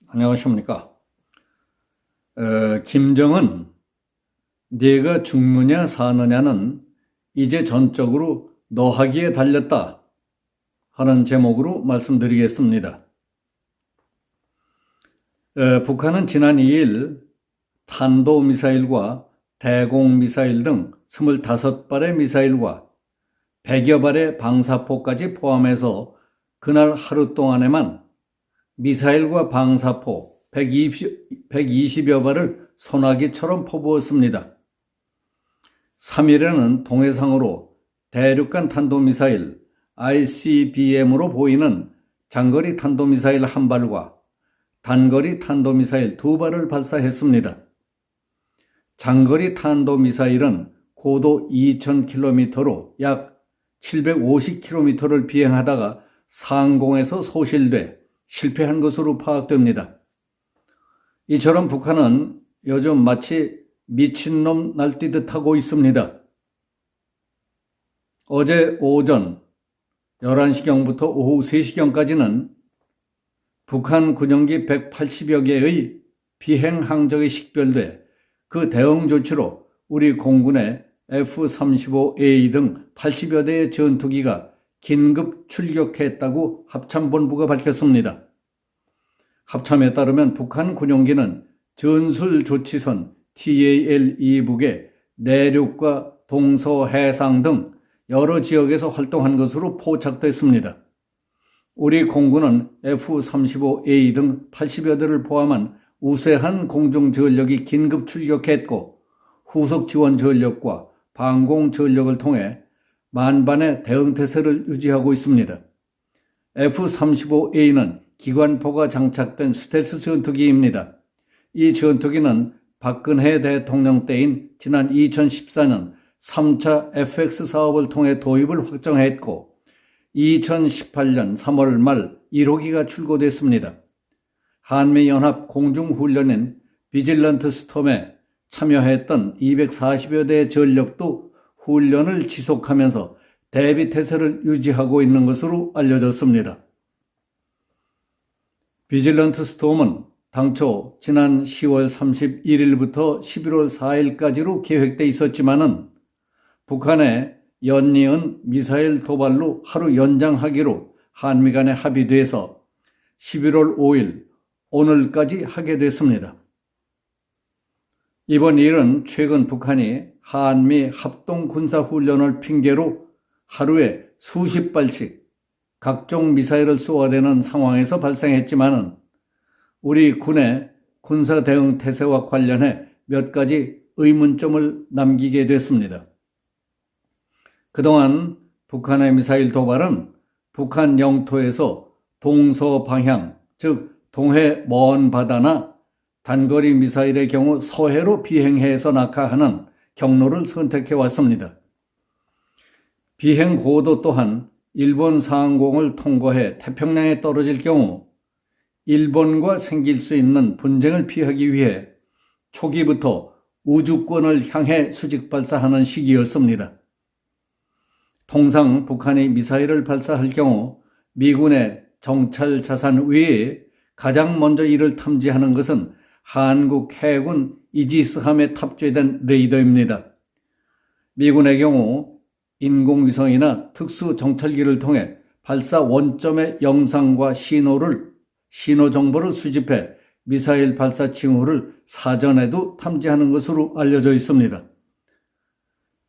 안녕하십니까. 김정은 네가 죽느냐 사느냐는 이제 전적으로 너 하기에 달렸다 하는 제목으로 말씀드리겠습니다. 북한은 지난 2일 탄도미사일과 대공미사일 등 25발의 미사일과 100여 발의 방사포까지 포함해서 그날 하루 동안에만 미사일과 방사포 120여 발을 소나기처럼 퍼부었습니다. 3일에는 동해상으로 대륙간 탄도미사일 ICBM으로 보이는 장거리 탄도미사일 1발과 단거리 탄도미사일 2발을 발사했습니다. 장거리 탄도미사일은 고도 2000km로 약 750km를 비행하다가 상공에서 소실돼 실패한 것으로 파악됩니다. 이처럼 북한은 요즘 마치 미친놈 날뛰듯 하고 있습니다. 어제 오전 11시경부터 오후 3시경까지는 북한 군용기 180여 개의 비행 항적이 식별돼 그 대응 조치로 우리 공군의 F-35A 등 80여 대의 전투기가 긴급 출격했다고 합참본부가 밝혔습니다. 합참에 따르면 북한 군용기는 전술조치선 TAL 이북의 내륙과 동서해상 등 여러 지역에서 활동한 것으로 포착됐습니다. 우리 공군은 F-35A 등 80여 대를 포함한 우세한 공중전력이 긴급 출격했고 후속 지원 전력과 방공 전력을 통해 만반의 대응태세를 유지하고 있습니다. F-35A는 기관포가 장착된 스텔스 전투기입니다. 이 전투기는 박근혜 대통령 때인 지난 2014년 3차 FX 사업을 통해 도입을 확정했고 2018년 3월 말 1호기가 출고됐습니다. 한미연합 공중훈련인 비질런트 스톰에 참여했던 240여 대의 전력도 훈련을 지속하면서 대비태세를 유지하고 있는 것으로 알려졌습니다. 비질런트 스톰은 당초 지난 10월 31일부터 11월 4일까지로 계획돼 있었지만은 북한의 연이은 미사일 도발로 하루 연장하기로 한미 간에 합의돼서 11월 5일 오늘까지 하게 됐습니다. 이번 일은 최근 북한이 한미 합동군사훈련을 핑계로 하루에 수십 발씩 각종 미사일을 쏘아대는 상황에서 발생했지만은 우리 군의 군사대응 태세와 관련해 몇 가지 의문점을 남기게 됐습니다. 그동안 북한의 미사일 도발은 북한 영토에서 동서 방향, 즉 동해 먼 바다나 단거리 미사일의 경우 서해로 비행해서 낙하하는 경로를 선택해 왔습니다. 비행 고도 또한 일본 상공을 통과해 태평양에 떨어질 경우 일본과 생길 수 있는 분쟁을 피하기 위해 초기부터 우주권을 향해 수직 발사하는 시기였습니다. 통상 북한이 미사일을 발사할 경우 미군의 정찰 자산 외에 가장 먼저 이를 탐지하는 것은 한국 해군 이지스함에 탑재된 레이더입니다. 미군의 경우 인공위성이나 특수 정찰기를 통해 발사 원점의 영상과 신호 정보를 수집해 미사일 발사 징후를 사전에도 탐지하는 것으로 알려져 있습니다.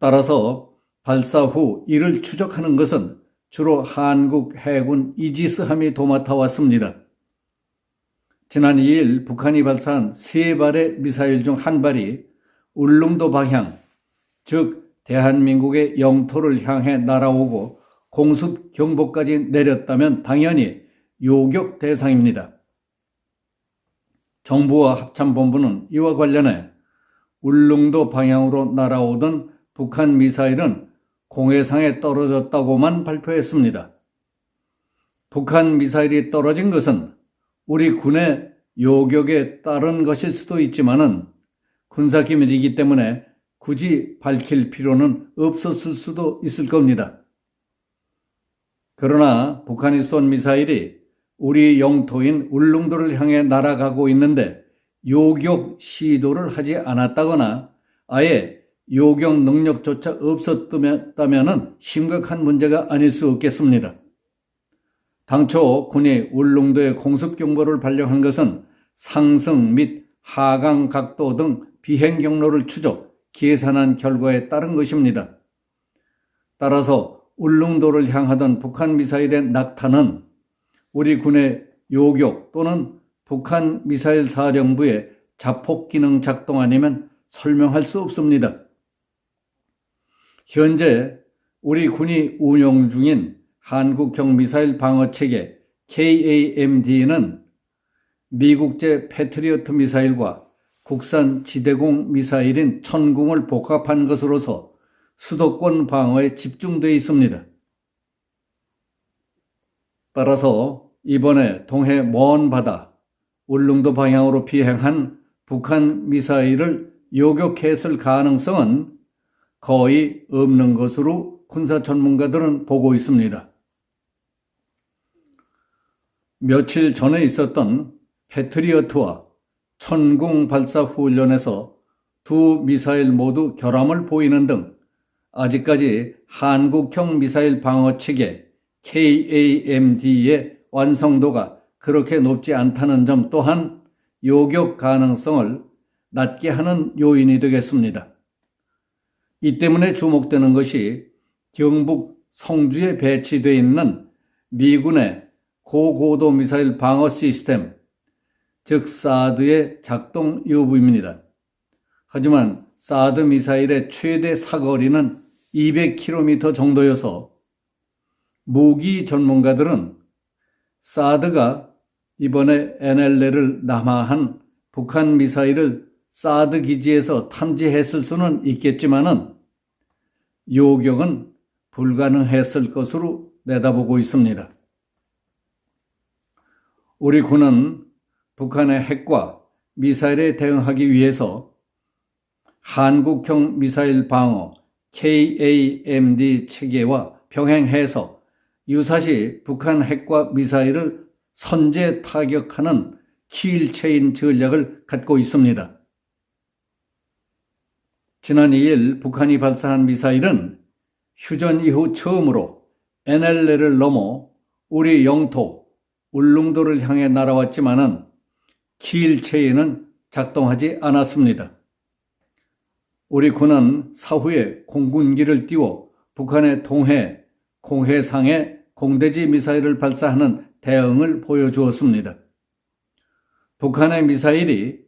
따라서 발사 후 이를 추적하는 것은 주로 한국 해군 이지스함이 도맡아 왔습니다. 지난 2일 북한이 발사한 3발의 미사일 중 1발이 울릉도 방향, 즉 대한민국의 영토를 향해 날아오고 공습 경보까지 내렸다면 당연히 요격 대상입니다. 정부와 합참본부는 이와 관련해 울릉도 방향으로 날아오던 북한 미사일은 공해상에 떨어졌다고만 발표했습니다. 북한 미사일이 떨어진 것은 우리 군의 요격에 따른 것일 수도 있지만은 군사기밀이기 때문에 굳이 밝힐 필요는 없었을 수도 있을 겁니다. 그러나 북한이 쏜 미사일이 우리 영토인 울릉도를 향해 날아가고 있는데 요격 시도를 하지 않았다거나 아예 요격 능력조차 없었다면 심각한 문제가 아닐 수 없겠습니다. 당초 군이 울릉도에 공습경보를 발령한 것은 상승 및 하강 각도 등 비행 경로를 추적, 계산한 결과에 따른 것입니다. 따라서 울릉도를 향하던 북한 미사일의 낙타는 우리 군의 요격 또는 북한 미사일 사령부의 자폭 기능 작동 아니면 설명할 수 없습니다. 현재 우리 군이 운용 중인 한국형 미사일 방어체계 KAMD는 미국제 패트리어트 미사일과 국산 지대공 미사일인 천궁을 복합한 것으로서 수도권 방어에 집중되어 있습니다. 따라서 이번에 동해 먼 바다 울릉도 방향으로 비행한 북한 미사일을 요격했을 가능성은 거의 없는 것으로 군사 전문가들은 보고 있습니다. 며칠 전에 있었던 패트리어트와 천궁 발사 훈련에서 두 미사일 모두 결함을 보이는 등 아직까지 한국형 미사일 방어체계 KAMD의 완성도가 그렇게 높지 않다는 점 또한 요격 가능성을 낮게 하는 요인이 되겠습니다. 이 때문에 주목되는 것이 경북 성주에 배치되어 있는 미군의 고고도 미사일 방어 시스템, 즉 사드의 작동 여부입니다. 하지만 사드 미사일의 최대 사거리는 200km 정도여서 무기 전문가들은 사드가 이번에 NLL을 남하한 북한 미사일을 사드 기지에서 탐지했을 수는 있겠지만은 요격은 불가능했을 것으로 내다보고 있습니다. 우리 군은 북한의 핵과 미사일에 대응하기 위해서 한국형 미사일 방어 KAMD 체계와 병행해서 유사시 북한 핵과 미사일을 선제 타격하는 킬체인 전략을 갖고 있습니다. 지난 2일 북한이 발사한 미사일은 휴전 이후 처음으로 NLL을 넘어 우리 영토 울릉도를 향해 날아왔지만은 킬체인은 작동하지 않았습니다. 우리 군은 사후에 공군기를 띄워 북한의 동해, 공해상에 공대지 미사일을 발사하는 대응을 보여주었습니다. 북한의 미사일이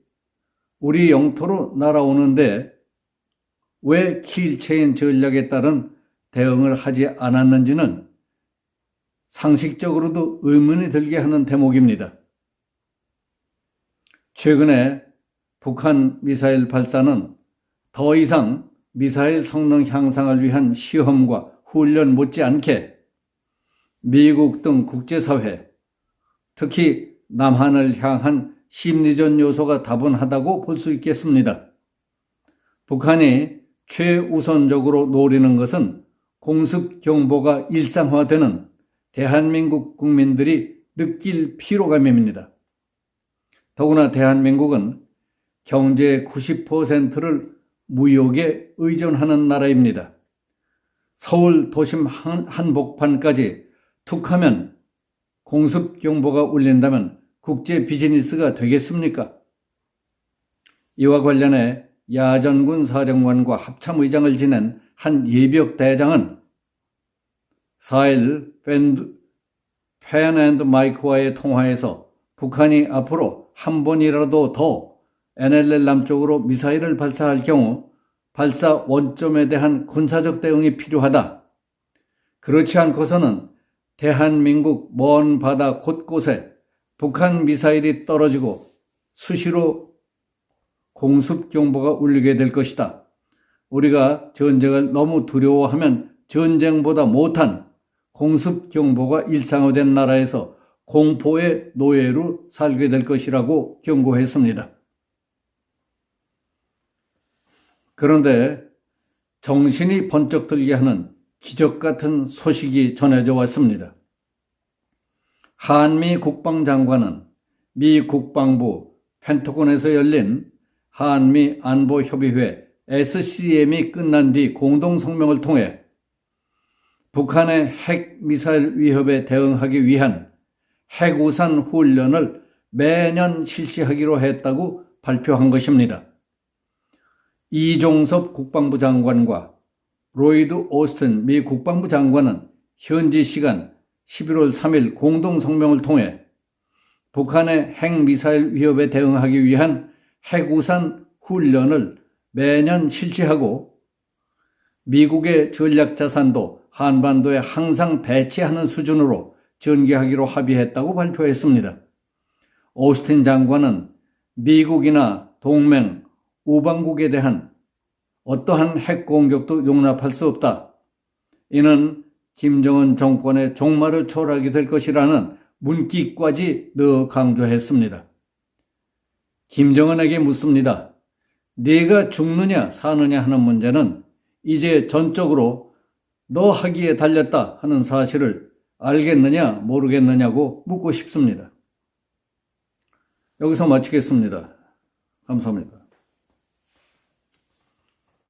우리 영토로 날아오는데 왜 킬체인 전략에 따른 대응을 하지 않았는지는 상식적으로도 의문이 들게 하는 대목입니다. 최근에 북한 미사일 발사는 더 이상 미사일 성능 향상을 위한 시험과 훈련 못지않게 미국 등 국제사회, 특히 남한을 향한 심리전 요소가 다분하다고 볼 수 있겠습니다. 북한이 최우선적으로 노리는 것은 공습 경보가 일상화되는 대한민국 국민들이 느낄 피로감입니다. 더구나 대한민국은 경제의 90%를 무역에 의존하는 나라입니다. 서울 도심 한복판까지 툭하면 공습 경보가 울린다면 국제 비즈니스가 되겠습니까? 이와 관련해 야전군 사령관과 합참의장을 지낸 한 예비역 대장은 4일 펜 앤드 마이크와의 통화에서 북한이 앞으로 한 번이라도 더 NLL 남쪽으로 미사일을 발사할 경우 발사 원점에 대한 군사적 대응이 필요하다. 그렇지 않고서는 대한민국 먼 바다 곳곳에 북한 미사일이 떨어지고 수시로 공습 경보가 울리게 될 것이다. 우리가 전쟁을 너무 두려워하면 전쟁보다 못한 공습 경보가 일상화된 나라에서 공포의 노예로 살게 될 것이라고 경고했습니다. 그런데 정신이 번쩍 들게 하는 기적 같은 소식이 전해져 왔습니다. 한미 국방장관은 미 국방부 펜터곤에서 열린 한미 안보협의회 SCM이 끝난 뒤 공동성명을 통해 북한의 핵미사일 위협에 대응하기 위한 핵우산 훈련을 매년 실시하기로 했다고 발표한 것입니다. 이종섭 국방부 장관과 로이드 오스틴 미 국방부 장관은 현지 시간 11월 3일 공동성명을 통해 북한의 핵미사일 위협에 대응하기 위한 핵우산 훈련을 매년 실시하고 미국의 전략자산도 한반도에 항상 배치하는 수준으로 전개하기로 합의했다고 발표했습니다. 오스틴 장관은 미국이나 동맹, 우방국에 대한 어떠한 핵공격도 용납할 수 없다. 이는 김정은 정권의 종말을 초래하게 될 것이라는 문기까지 넣어 강조했습니다. 김정은에게 묻습니다. 네가 죽느냐 사느냐 하는 문제는 이제 전적으로 너 하기에 달렸다 하는 사실을 알겠느냐 모르겠느냐고 묻고 싶습니다. 여기서 마치겠습니다. 감사합니다.